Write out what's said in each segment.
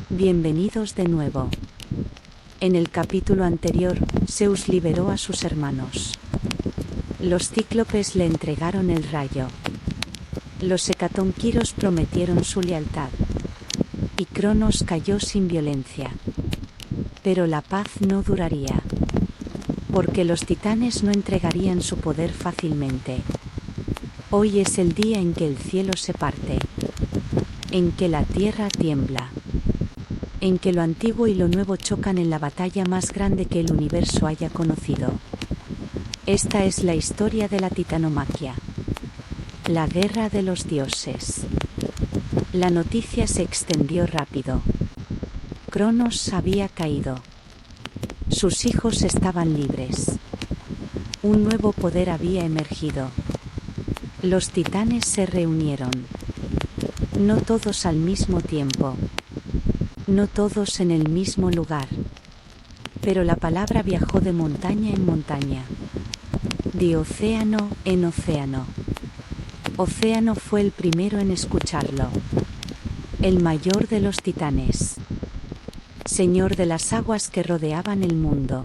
Bienvenidos de nuevo. En el capítulo anterior, Zeus liberó a sus hermanos. Los cíclopes le entregaron el rayo. Los hecatonquiros prometieron su lealtad. Y Cronos cayó sin violencia. Pero la paz no duraría. Porque los titanes no entregarían su poder fácilmente. Hoy es el día en que el cielo se parte. En que la tierra tiembla. En que lo antiguo y lo nuevo chocan en la batalla más grande que el universo haya conocido. Esta es la historia de la titanomaquia. La guerra de los dioses. La noticia se extendió rápido. Cronos había caído. Sus hijos estaban libres. Un nuevo poder había emergido. Los titanes se reunieron. No todos al mismo tiempo. No todos en el mismo lugar. Pero la palabra viajó de montaña en montaña. De océano en océano. Océano fue el primero en escucharlo. El mayor de los titanes. Señor de las aguas que rodeaban el mundo.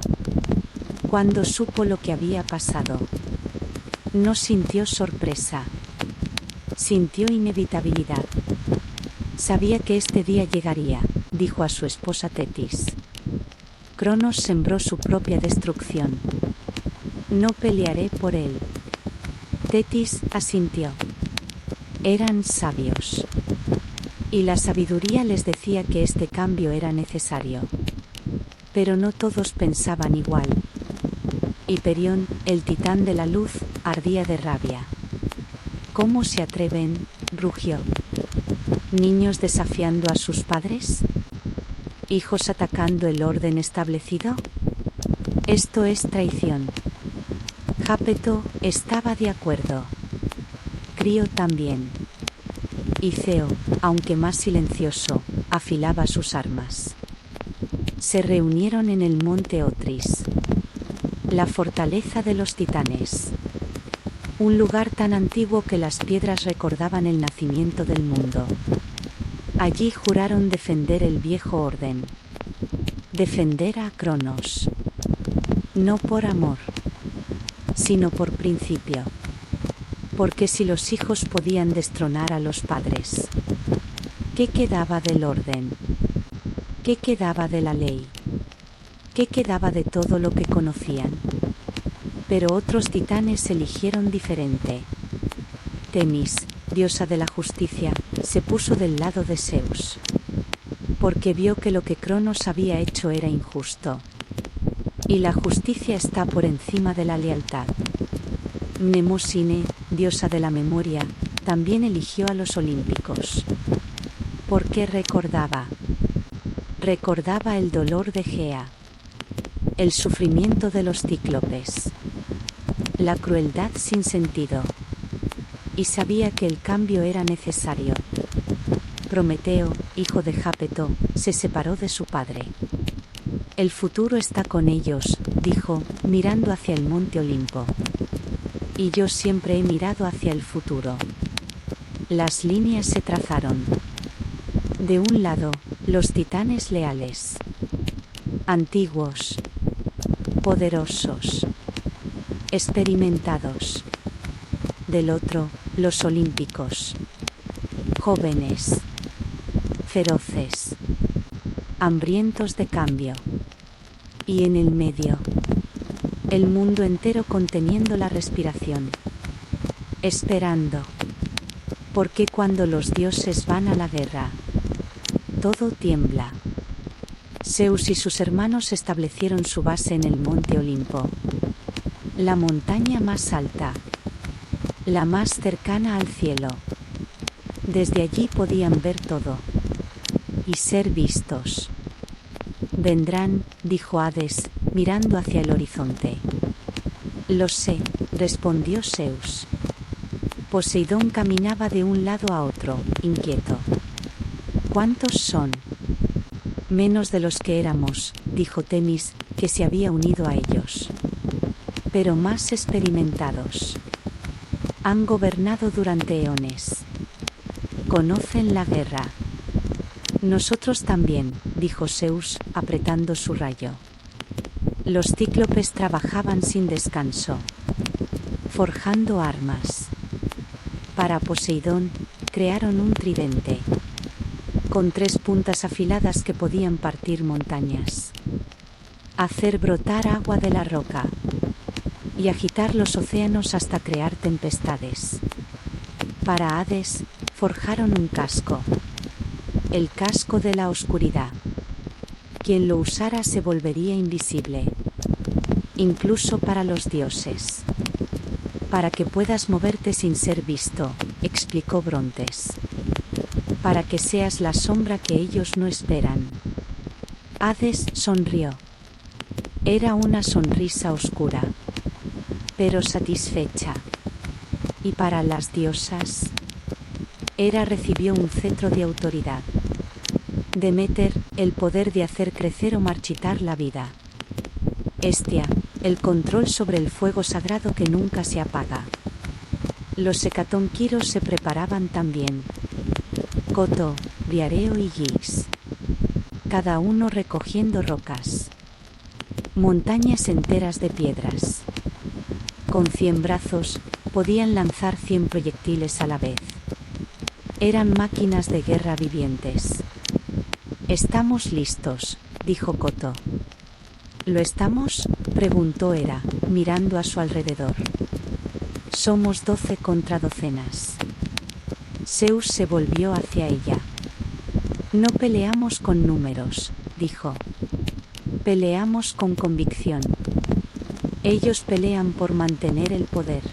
Cuando supo lo que había pasado, no sintió sorpresa. Sintió inevitabilidad. Sabía que este día llegaría, dijo a su esposa Tetis. Cronos sembró su propia destrucción. No pelearé por él. Tetis asintió. Eran sabios. Y la sabiduría les decía que este cambio era necesario. Pero no todos pensaban igual. Hiperión, el titán de la luz, ardía de rabia. ¿Cómo se atreven?, rugió. ¿Niños desafiando a sus padres? ¿Hijos atacando el orden establecido? Esto es traición. Jápeto estaba de acuerdo. Crío también. Y Ceo, aunque más silencioso, afilaba sus armas. Se reunieron en el monte Otris. La fortaleza de los titanes. Un lugar tan antiguo que las piedras recordaban el nacimiento del mundo. Allí juraron defender el viejo orden. Defender a Cronos. No por amor, sino por principio. Porque si los hijos podían destronar a los padres, ¿qué quedaba del orden? ¿Qué quedaba de la ley? ¿Qué quedaba de todo lo que conocían? Pero otros titanes eligieron diferente. Temis, diosa de la justicia, se puso del lado de Zeus. Porque vio que lo que Cronos había hecho era injusto. Y la justicia está por encima de la lealtad. Mnemosine, diosa de la memoria, también eligió a los olímpicos. Porque recordaba el dolor de Gea. El sufrimiento de los cíclopes. La crueldad sin sentido. Y sabía que el cambio era necesario. Prometeo, hijo de Jápeto, se separó de su padre. El futuro está con ellos, dijo, mirando hacia el monte Olimpo. Y yo siempre he mirado hacia el futuro. Las líneas se trazaron. De un lado, los titanes leales. Antiguos. Poderosos. Experimentados. Del otro, los olímpicos. Jóvenes. Feroces. Hambrientos de cambio. Y en el medio, el mundo entero conteniendo la respiración. Esperando. Porque cuando los dioses van a la guerra, todo tiembla. Zeus y sus hermanos establecieron su base en el monte Olimpo. La montaña más alta. La más cercana al cielo. Desde allí podían ver todo. Y ser vistos. Vendrán, dijo Hades, mirando hacia el horizonte. Lo sé, respondió Zeus. Poseidón caminaba de un lado a otro, inquieto. ¿Cuántos son? Menos de los que éramos, dijo Temis, que se había unido a ellos. Pero más experimentados. Han gobernado durante eones. Conocen la guerra. Nosotros también, dijo Zeus, apretando su rayo. Los cíclopes trabajaban sin descanso, forjando armas. Para Poseidón, crearon un tridente, con 3 puntas afiladas que podían partir montañas, hacer brotar agua de la roca, y agitar los océanos hasta crear tempestades. Para Hades, forjaron un casco, el casco de la oscuridad. Quien lo usara se volvería invisible, incluso para los dioses. Para que puedas moverte sin ser visto, explicó Brontes. Para que seas la sombra que ellos no esperan. Hades sonrió. Era una sonrisa oscura, pero satisfecha. Y para las diosas, Hera recibió un cetro de autoridad. Deméter, el poder de hacer crecer o marchitar la vida. Hestia, el control sobre el fuego sagrado que nunca se apaga. Los hecatonquiros se preparaban también. Coto, Diareo y Gis. Cada uno recogiendo rocas. Montañas enteras de piedras. Con 100 brazos, podían lanzar 100 proyectiles a la vez. Eran máquinas de guerra vivientes. Estamos listos, dijo Coto. ¿Lo estamos?, preguntó Hera, mirando a su alrededor. Somos 12 contra docenas. Zeus se volvió hacia ella. No peleamos con números, dijo. Peleamos con convicción. Ellos pelean por mantener el poder.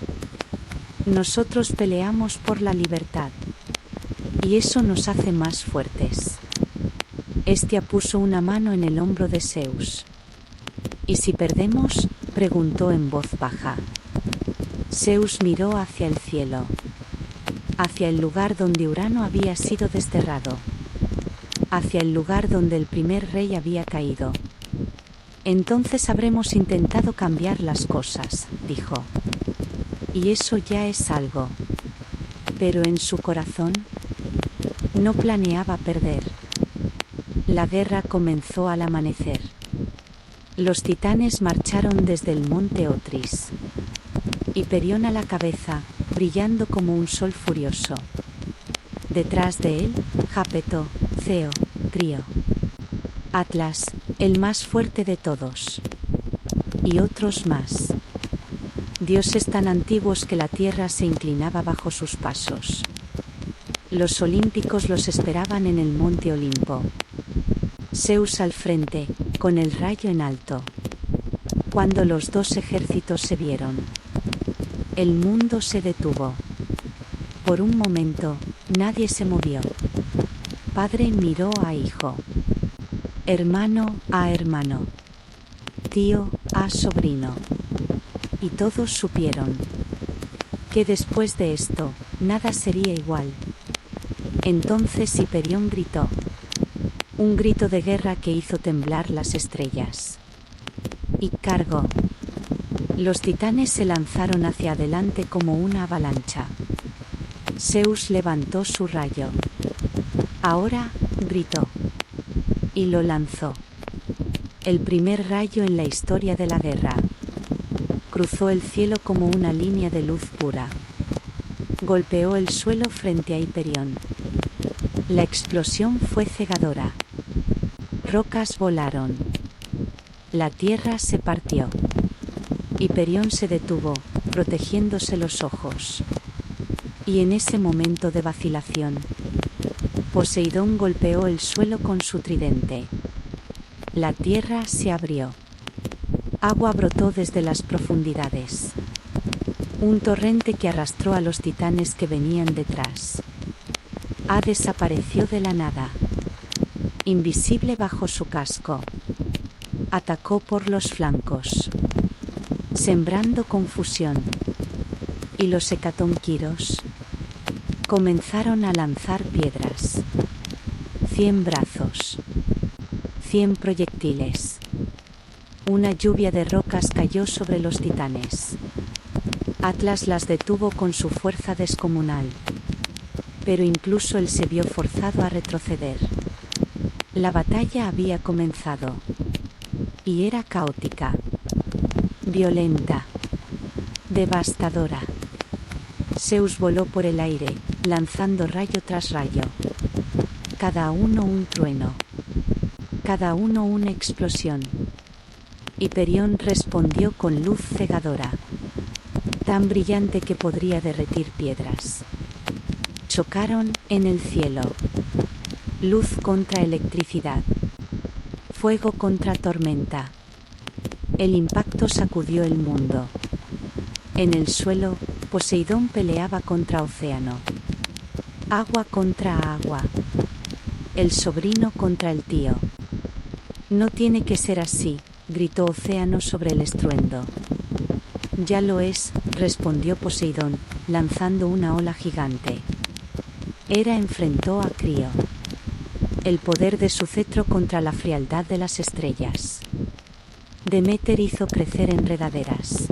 Nosotros peleamos por la libertad. Y eso nos hace más fuertes. Hestia puso una mano en el hombro de Zeus. ¿Y si perdemos?, preguntó en voz baja. Zeus miró hacia el cielo, hacia el lugar donde Urano había sido desterrado, hacia el lugar donde el primer rey había caído. Entonces habremos intentado cambiar las cosas, dijo. Y eso ya es algo. Pero en su corazón, no planeaba perder. La guerra comenzó al amanecer. Los titanes marcharon desde el monte Otris. Hiperión a la cabeza, brillando como un sol furioso. Detrás de él, Jápeto, Ceo, Crio. Atlas, el más fuerte de todos. Y otros más. Dioses tan antiguos que la tierra se inclinaba bajo sus pasos. Los olímpicos los esperaban en el monte Olimpo. Zeus al frente, con el rayo en alto. Cuando los 2 ejércitos se vieron, el mundo se detuvo. Por un momento, nadie se movió. Padre miró a hijo. Hermano a hermano. Tío a sobrino. Y todos supieron que después de esto, nada sería igual. Entonces Hiperión gritó. Un grito de guerra que hizo temblar las estrellas. Y cargó. Los titanes se lanzaron hacia adelante como una avalancha. Zeus levantó su rayo. Ahora, gritó. Y lo lanzó. El primer rayo en la historia de la guerra. Cruzó el cielo como una línea de luz pura. Golpeó el suelo frente a Hiperión. La explosión fue cegadora. Rocas volaron. La tierra se partió. Hiperión se detuvo, protegiéndose los ojos. Y en ese momento de vacilación, Poseidón golpeó el suelo con su tridente. La tierra se abrió. Agua brotó desde las profundidades. Un torrente que arrastró a los titanes que venían detrás. Hades desapareció de la nada. Invisible bajo su casco. Atacó por los flancos, sembrando confusión. Y los hecatonquiros comenzaron a lanzar piedras. 100 brazos. 100 proyectiles. Una lluvia de rocas cayó sobre los titanes. Atlas las detuvo con su fuerza descomunal. Pero incluso él se vio forzado a retroceder. La batalla había comenzado. Y era caótica, violenta, devastadora. Zeus voló por el aire, lanzando rayo tras rayo. Cada uno un trueno. Cada uno una explosión. Hiperión respondió con luz cegadora, tan brillante que podría derretir piedras. Chocaron en el cielo. Luz contra electricidad. Fuego contra tormenta. El impacto sacudió el mundo. En el suelo, Poseidón peleaba contra Océano. Agua contra agua. El sobrino contra el tío. No tiene que ser así, gritó Océano sobre el estruendo. Ya lo es, respondió Poseidón, lanzando una ola gigante. Hera enfrentó a Crío. El poder de su cetro contra la frialdad de las estrellas. Deméter hizo crecer enredaderas.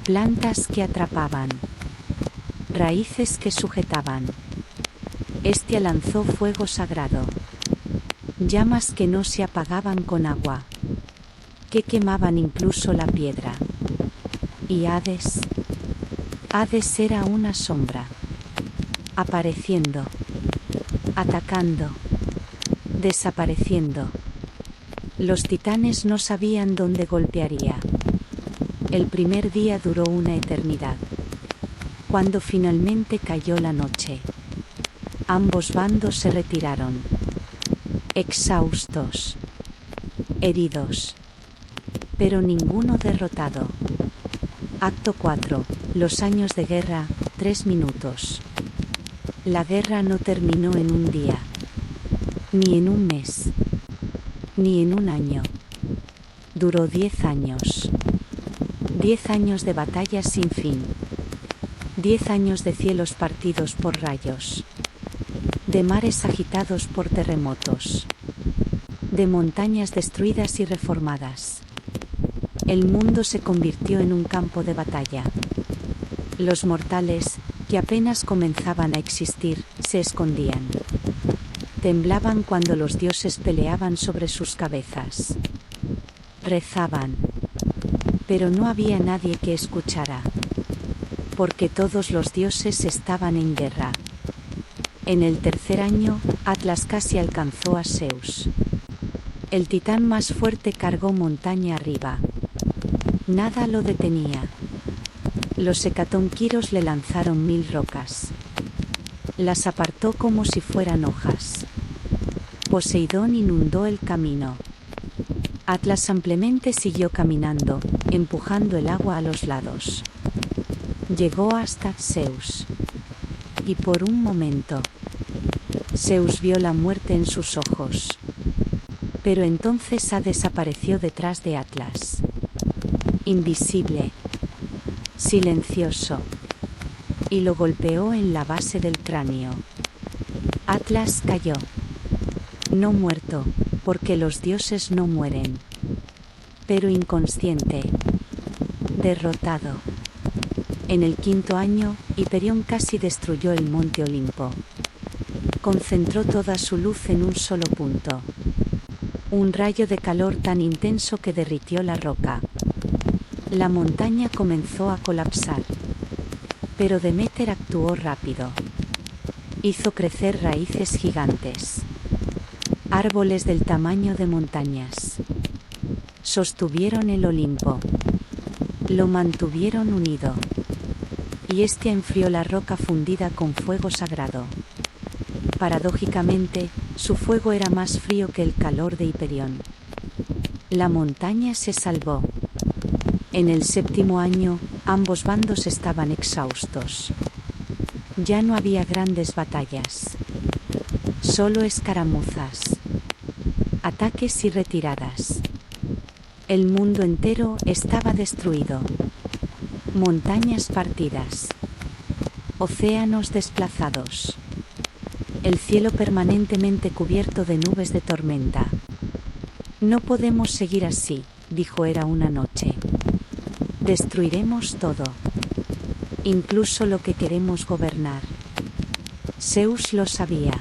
Plantas que atrapaban. Raíces que sujetaban. Hestia lanzó fuego sagrado. Llamas que no se apagaban con agua. Que quemaban incluso la piedra. Y Hades. Hades era una sombra. Apareciendo. Atacando. Desapareciendo. Los titanes no sabían dónde golpearía. El primer día duró una eternidad. Cuando finalmente cayó la noche, ambos bandos se retiraron. Exhaustos. Heridos. Pero ninguno derrotado. Acto 4. Los años de guerra, 3 minutos. La guerra no terminó en un día. Ni en un mes. Ni en un año. Duró 10 años. 10 años de batallas sin fin. 10 años de cielos partidos por rayos. De mares agitados por terremotos. De montañas destruidas y reformadas. El mundo se convirtió en un campo de batalla. Los mortales, que apenas comenzaban a existir, se escondían. Temblaban cuando los dioses peleaban sobre sus cabezas. Rezaban. Pero no había nadie que escuchara. Porque todos los dioses estaban en guerra. En el tercer año, Atlas casi alcanzó a Zeus. El titán más fuerte cargó montaña arriba. Nada lo detenía. Los hecatonquiros le lanzaron 1000 rocas. Las apartó como si fueran hojas. Poseidón inundó el camino. Atlas ampliamente siguió caminando, empujando el agua a los lados. Llegó hasta Zeus. Y por un momento, Zeus vio la muerte en sus ojos. Pero entonces desapareció detrás de Atlas. Invisible. Silencioso. Y lo golpeó en la base del cráneo. Atlas cayó. No muerto, porque los dioses no mueren. Pero inconsciente. Derrotado. En el quinto año, Hiperión casi destruyó el monte Olimpo. Concentró toda su luz en un solo punto. Un rayo de calor tan intenso que derritió la roca. La montaña comenzó a colapsar. Pero Deméter actuó rápido. Hizo crecer raíces gigantes. Árboles del tamaño de montañas. Sostuvieron el Olimpo. Lo mantuvieron unido. Y Hestia enfrió la roca fundida con fuego sagrado. Paradójicamente, su fuego era más frío que el calor de Hiperión. La montaña se salvó. En el séptimo año, ambos bandos estaban exhaustos. Ya no había grandes batallas. Solo escaramuzas. Ataques y retiradas. El mundo entero estaba destruido. Montañas partidas. Océanos desplazados. El cielo permanentemente cubierto de nubes de tormenta. No podemos seguir así, dijo Hera una noche. Destruiremos todo. Incluso lo que queremos gobernar. Zeus lo sabía.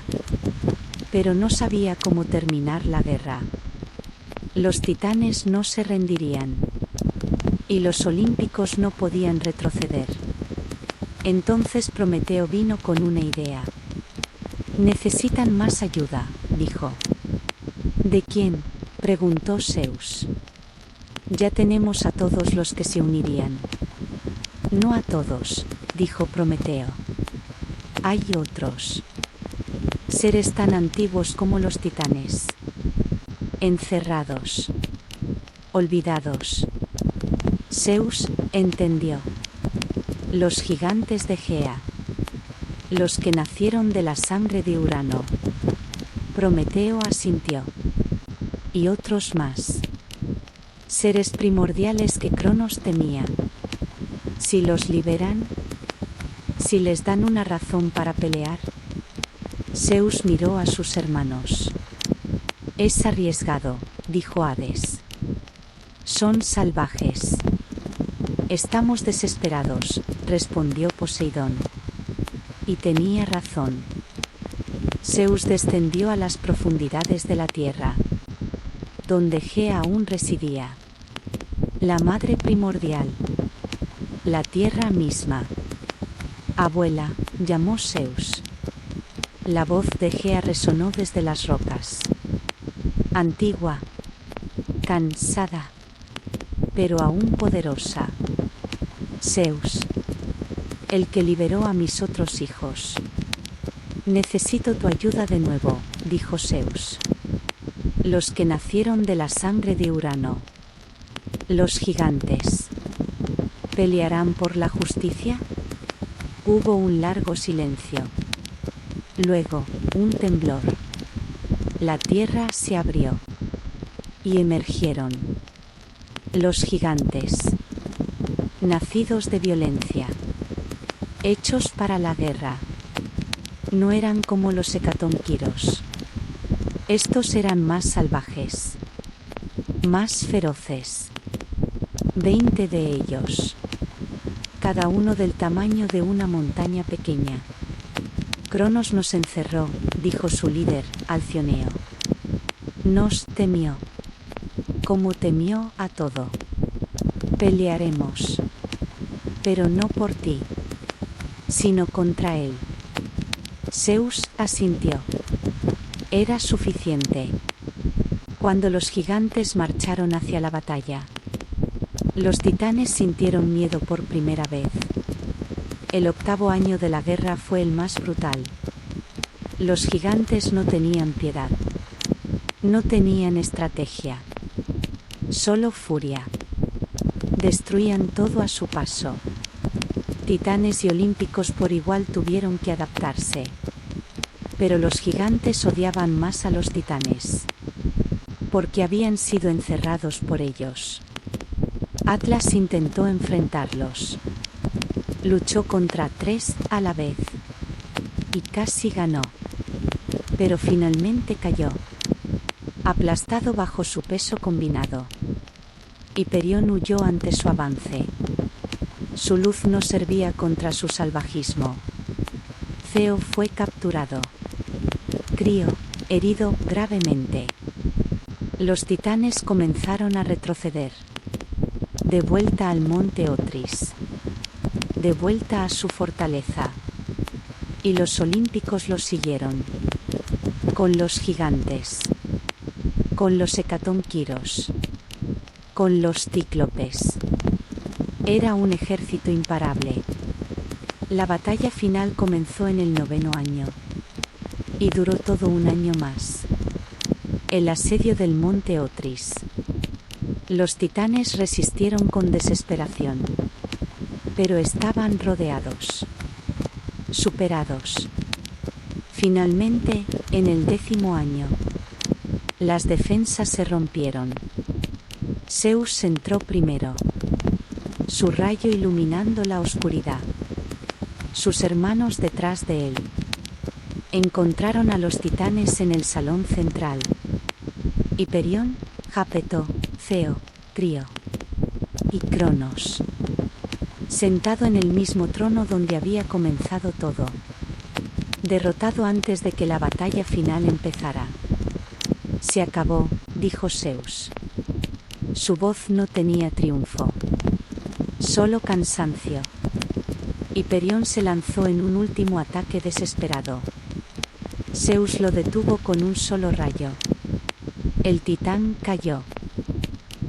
pero no sabía cómo terminar la guerra. Los titanes no se rendirían. Y los olímpicos no podían retroceder. Entonces Prometeo vino con una idea. Necesitan más ayuda, dijo. ¿De quién?, preguntó Zeus. Ya tenemos a todos los que se unirían. No a todos, dijo Prometeo. Hay otros. Seres tan antiguos como los titanes. Encerrados. Olvidados. Zeus entendió. Los gigantes de Gea. Los que nacieron de la sangre de Urano. Prometeo asintió. Y otros más. Seres primordiales que Cronos temía. Si los liberan, si les dan una razón para pelear. Zeus miró a sus hermanos. Es arriesgado, dijo Hades. Son salvajes. Estamos desesperados, respondió Poseidón. Y tenía razón. Zeus descendió a las profundidades de la tierra, donde Gea aún residía. La madre primordial. La tierra misma. Abuela, llamó Zeus. La voz de Gea resonó desde las rocas. Antigua. Cansada. Pero aún poderosa. Zeus. El que liberó a mis otros hijos. Necesito tu ayuda de nuevo, dijo Zeus. Los que nacieron de la sangre de Urano. Los gigantes. ¿Pelearán por la justicia? Hubo un largo silencio. Luego, un temblor. La tierra se abrió. Y emergieron. Los gigantes. Nacidos de violencia. Hechos para la guerra. No eran como los hecatonquiros. Estos eran más salvajes. Más feroces. 20 de ellos. Cada uno del tamaño de una montaña pequeña. Cronos nos encerró, dijo su líder, Alcioneo. Nos temió. Como temió a todo. Pelearemos. Pero no por ti, sino contra él. Zeus asintió. Era suficiente. Cuando los gigantes marcharon hacia la batalla, los titanes sintieron miedo por primera vez. El 8º año de la guerra fue el más brutal. Los gigantes no tenían piedad. No tenían estrategia. Solo furia. Destruían todo a su paso. Titanes y olímpicos por igual tuvieron que adaptarse. Pero los gigantes odiaban más a los titanes. Porque habían sido encerrados por ellos. Atlas intentó enfrentarlos. Luchó contra 3 a la vez. Y casi ganó. Pero finalmente cayó. Aplastado bajo su peso combinado. Hiperión huyó ante su avance. Su luz no servía contra su salvajismo. Ceo fue capturado. Crio, herido gravemente. Los titanes comenzaron a retroceder. De vuelta al monte Otris. De vuelta a su fortaleza. Y los olímpicos los siguieron. Con los gigantes. Con los hecatonquiros. Con los cíclopes. Era un ejército imparable. La batalla final comenzó en el 9º año. Y duró todo un año más. El asedio del monte Otris. Los titanes resistieron con desesperación. Pero estaban rodeados. Superados. Finalmente, en el 10º año, las defensas se rompieron. Zeus entró primero. Su rayo iluminando la oscuridad. Sus hermanos detrás de él. Encontraron a los titanes en el salón central. Hiperión, Jápeto, Ceo, Crio. Y Cronos. Sentado en el mismo trono donde había comenzado todo. derrotado antes de que la batalla final empezara. Se acabó, dijo Zeus. Su voz no tenía triunfo, solo cansancio. Hiperión se lanzó en un último ataque desesperado. Zeus lo detuvo con un solo rayo. El titán cayó.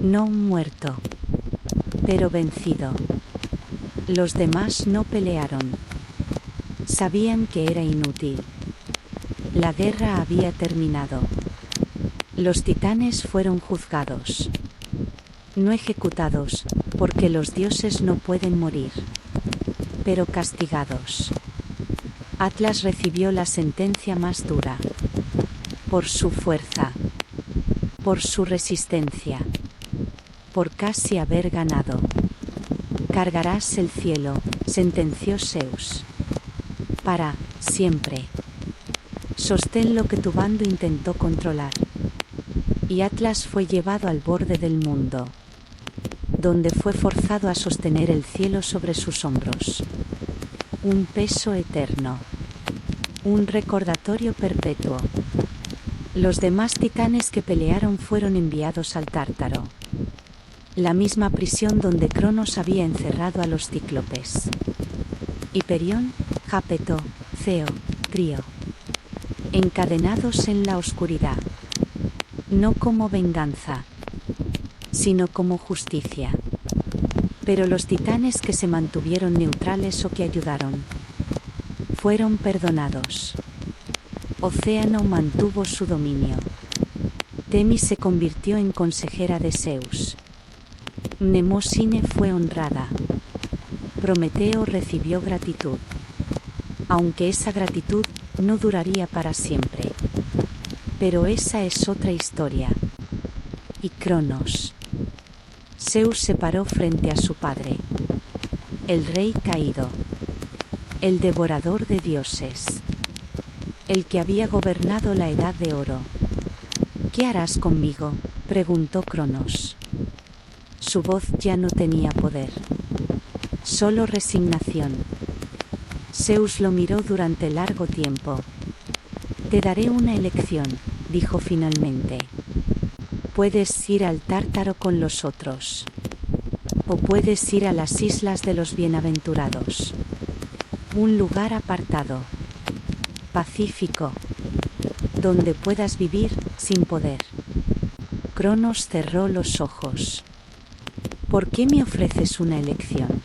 No muerto, pero vencido. Los demás no pelearon. Sabían que era inútil. La guerra había terminado. Los titanes fueron juzgados. No ejecutados, porque los dioses no pueden morir. Pero castigados. Atlas recibió la sentencia más dura. Por su fuerza. Por su resistencia. Por casi haber ganado. Cargarás el cielo, sentenció Zeus. Para siempre. Sostén lo que tu bando intentó controlar. Y Atlas fue llevado al borde del mundo, donde fue forzado a sostener el cielo sobre sus hombros. Un peso eterno. Un recordatorio perpetuo. Los demás titanes que pelearon fueron enviados al Tártaro, la misma prisión donde Cronos había encerrado a los cíclopes. Hiperión, Jápeto, Ceo, Trío. Encadenados en la oscuridad. No como venganza, sino como justicia. Pero los titanes que se mantuvieron neutrales o que ayudaron, fueron perdonados. Océano mantuvo su dominio. Temis se convirtió en consejera de Zeus. Mnemosine fue honrada. Prometeo recibió gratitud. Aunque esa gratitud no duraría para siempre. Pero esa es otra historia. Y Cronos. Zeus se paró frente a su padre. El rey caído. El devorador de dioses. El que había gobernado la Edad de Oro. ¿Qué harás conmigo?, preguntó Cronos. Su voz ya no tenía poder. Solo resignación. Zeus lo miró durante largo tiempo. Te daré una elección, dijo finalmente. Puedes ir al Tártaro con los otros. O puedes ir a las islas de los bienaventurados. Un lugar apartado. Pacífico. Donde puedas vivir, sin poder. Cronos cerró los ojos. ¿Por qué me ofreces una elección?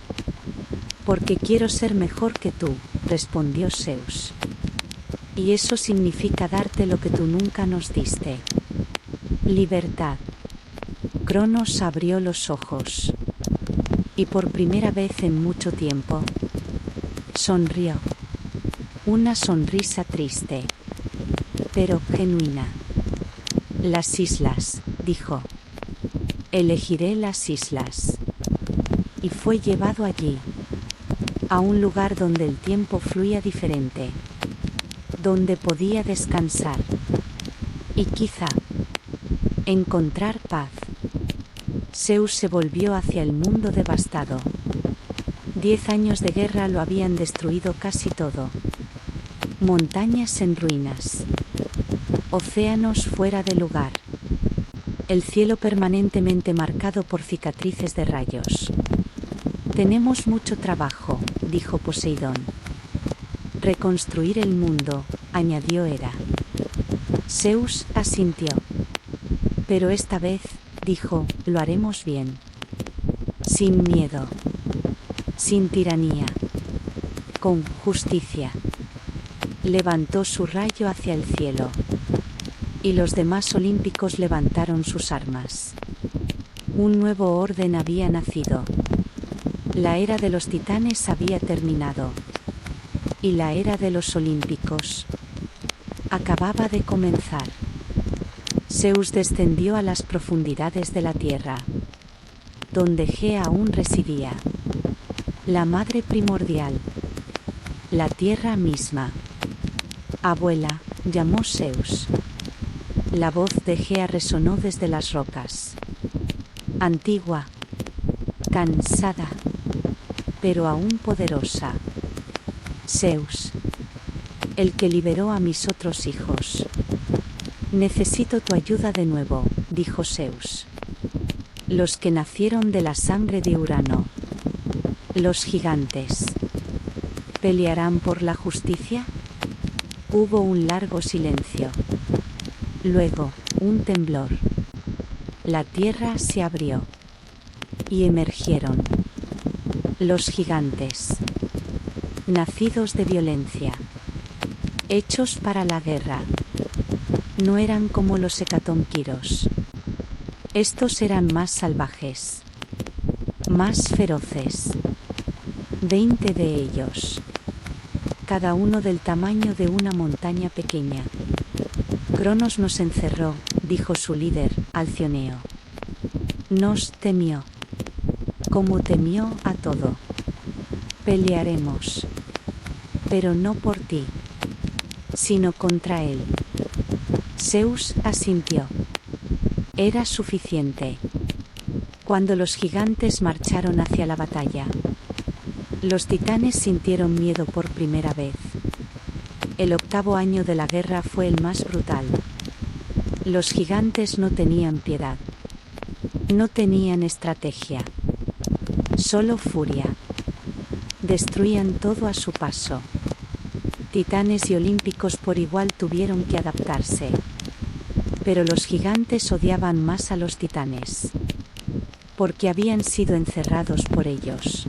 Porque quiero ser mejor que tú, respondió Zeus. Y eso significa darte lo que tú nunca nos diste. Libertad. Cronos abrió los ojos. Y por primera vez en mucho tiempo, sonrió. Una sonrisa triste, pero genuina. Las islas, dijo. Elegiré las islas. Y fue llevado allí, a un lugar donde el tiempo fluía diferente, donde podía descansar y quizá encontrar paz. Zeus se volvió hacia el mundo devastado. 10 años de guerra lo habían destruido casi todo. Montañas en ruinas. Océanos fuera de lugar. El cielo permanentemente marcado por cicatrices de rayos. Tenemos mucho trabajo, dijo Poseidón. Reconstruir el mundo, añadió Hera. Zeus asintió. Pero esta vez, dijo, lo haremos bien. Sin miedo. Sin tiranía. Con justicia. Levantó su rayo hacia el cielo. Y los demás olímpicos levantaron sus armas. Un nuevo orden había nacido. La era de los titanes había terminado. Y la era de los olímpicos acababa de comenzar. Zeus descendió a las profundidades de la tierra, donde Gea aún residía. La madre primordial. La tierra misma. Abuela, llamó Zeus. La voz de Gea resonó desde las rocas. Antigua. Cansada. Pero aún poderosa. Zeus. el que liberó a mis otros hijos. Necesito tu ayuda de nuevo, dijo Zeus. Los que nacieron de la sangre de Urano. Los gigantes. ¿Pelearán por la justicia? Hubo un largo silencio. Luego, un temblor. La tierra se abrió. Y emergieron los gigantes. Nacidos de violencia. Hechos para la guerra. No eran como los hecatonquiros. Estos eran más salvajes. Más feroces. 20 de ellos. Cada uno del tamaño de una montaña pequeña. Cronos nos encerró, dijo su líder, Alcioneo. Nos temió. Como temió a todo. Pelearemos. Pero no por ti, sino contra él. Zeus asintió. Era suficiente. Cuando los gigantes marcharon hacia la batalla, los titanes sintieron miedo por primera vez. El 8º año de la guerra fue el más brutal. Los gigantes no tenían piedad. No tenían estrategia. Solo furia. Destruían todo a su paso. Titanes y olímpicos por igual tuvieron que adaptarse. Pero los gigantes odiaban más a los titanes. Porque habían sido encerrados por ellos.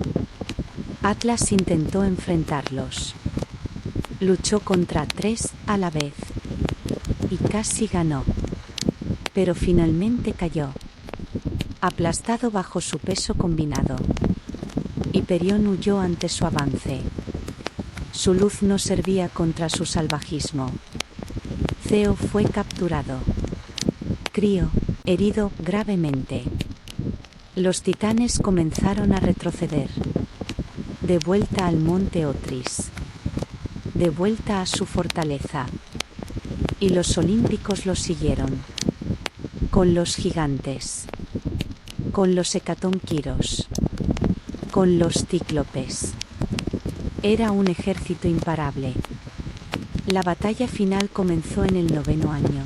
Atlas intentó enfrentarlos. Luchó contra 3 a la vez. Y casi ganó. Pero finalmente cayó. Aplastado bajo su peso combinado. Hiperión huyó ante su avance. Su luz no servía contra su salvajismo. Ceo fue capturado. Crio, herido gravemente. Los titanes comenzaron a retroceder. De vuelta al monte Otris. De vuelta a su fortaleza. Y los olímpicos los siguieron. Con los gigantes. Con los hecatonquiros. Con los cíclopes. Era un ejército imparable. La batalla final comenzó en el 9º año.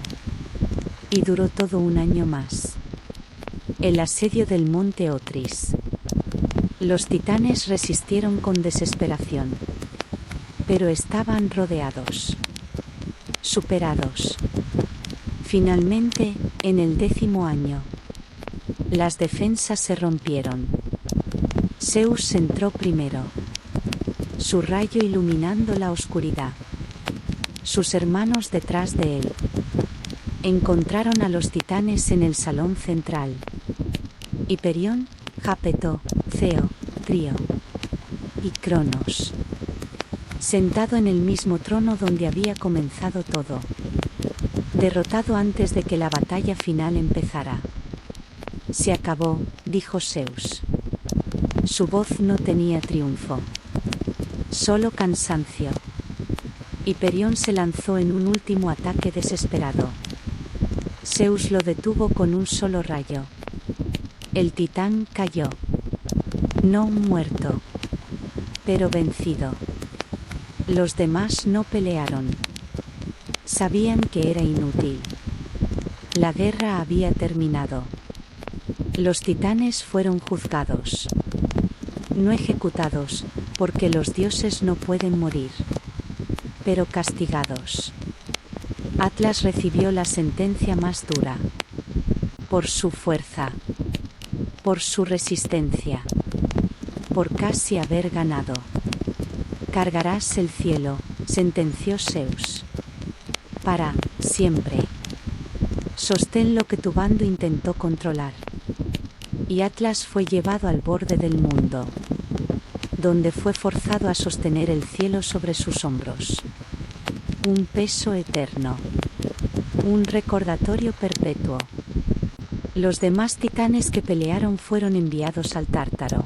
Y duró todo un año más. El asedio del monte Otris. Los titanes resistieron con desesperación. Pero estaban rodeados. Superados. Finalmente, en el 10º año, las defensas se rompieron. Zeus entró primero. Su rayo iluminando la oscuridad. Sus hermanos detrás de él. Encontraron a los titanes en el salón central. Hiperión, Jápeto, Ceo, Crio y Cronos. Sentado en el mismo trono donde había comenzado todo. Derrotado antes de que la batalla final empezara. Se acabó, dijo Zeus. Su voz no tenía triunfo. Solo cansancio. Hiperión se lanzó en un último ataque desesperado. Zeus lo detuvo con un solo rayo. El titán cayó. No muerto, pero vencido. Los demás no pelearon. Sabían que era inútil. La guerra había terminado. Los titanes fueron juzgados. No ejecutados, porque los dioses no pueden morir. Pero castigados. Atlas recibió la sentencia más dura. Por su fuerza. Por su resistencia. Por casi haber ganado. Cargarás el cielo, sentenció Zeus. Para siempre. Sostén lo que tu bando intentó controlar. Y Atlas fue llevado al borde del mundo, donde fue forzado a sostener el cielo sobre sus hombros. Un peso eterno. Un recordatorio perpetuo. Los demás titanes que pelearon fueron enviados al Tártaro.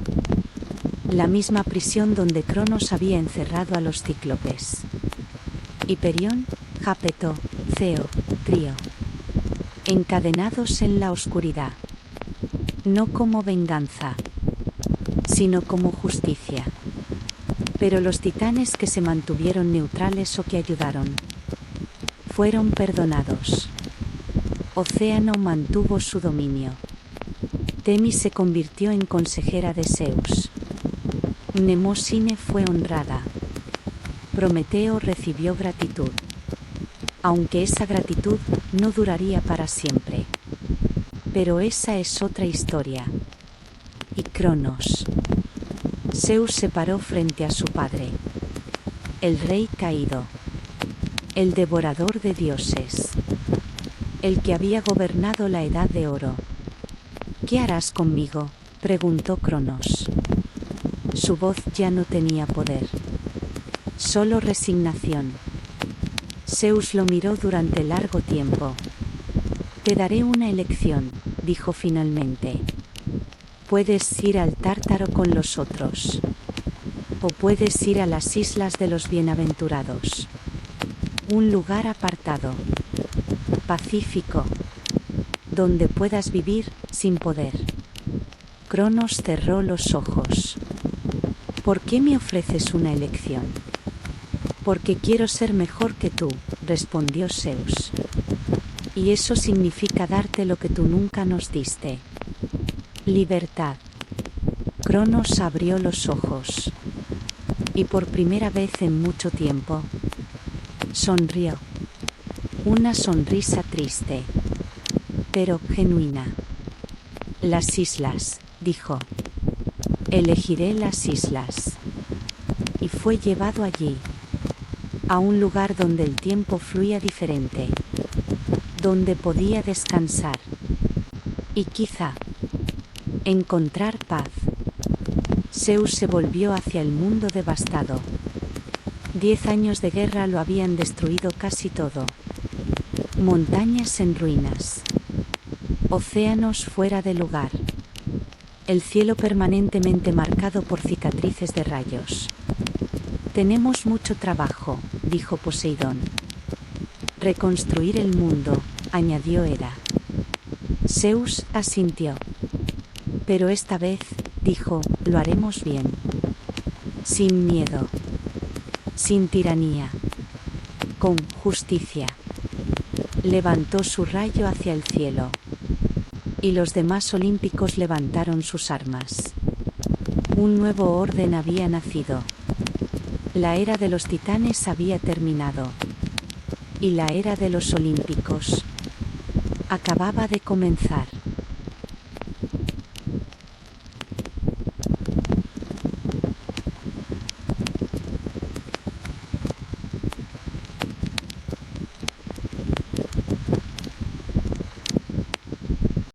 La misma prisión donde Cronos había encerrado a los cíclopes. Hiperión, Jápeto, Ceo, Crio. Encadenados en la oscuridad. No como venganza, sino como justicia. Pero los titanes que se mantuvieron neutrales o que ayudaron fueron perdonados. Océano mantuvo su dominio. Temis se convirtió en consejera de Zeus. Mnemosine fue honrada. Prometeo recibió gratitud. Aunque esa gratitud no duraría para siempre. Pero esa es otra historia. Y Cronos. Zeus se paró frente a su padre. El rey caído. El devorador de dioses. El que había gobernado la Edad de Oro. ¿Qué harás conmigo?, preguntó Cronos. Su voz ya no tenía poder. Solo resignación. Zeus lo miró durante largo tiempo. Te daré una elección, dijo finalmente. Puedes ir al Tártaro con los otros. O puedes ir a las Islas de los Bienaventurados. Un lugar apartado. Pacífico. Donde puedas vivir, sin poder. Cronos cerró los ojos. ¿Por qué me ofreces una elección? Porque quiero ser mejor que tú, respondió Zeus. Y eso significa darte lo que tú nunca nos diste. Libertad. Cronos abrió los ojos. Y por primera vez en mucho tiempo, sonrió. Una sonrisa triste, pero genuina. Las islas, dijo. Elegiré las islas. Y fue llevado allí. A un lugar donde el tiempo fluía diferente. Donde podía descansar. Y quizá encontrar paz. Zeus se volvió hacia el mundo devastado. 10 años de guerra lo habían destruido casi todo. Montañas en ruinas. Océanos fuera de lugar. El cielo permanentemente marcado por cicatrices de rayos. Tenemos mucho trabajo, dijo Poseidón. Reconstruir el mundo, añadió Hera. Zeus asintió. Pero esta vez, dijo, lo haremos bien. Sin miedo. Sin tiranía. Con justicia. Levantó su rayo hacia el cielo. Y los demás olímpicos levantaron sus armas. Un nuevo orden había nacido. La era de los titanes había terminado. Y la era de los olímpicos acababa de comenzar.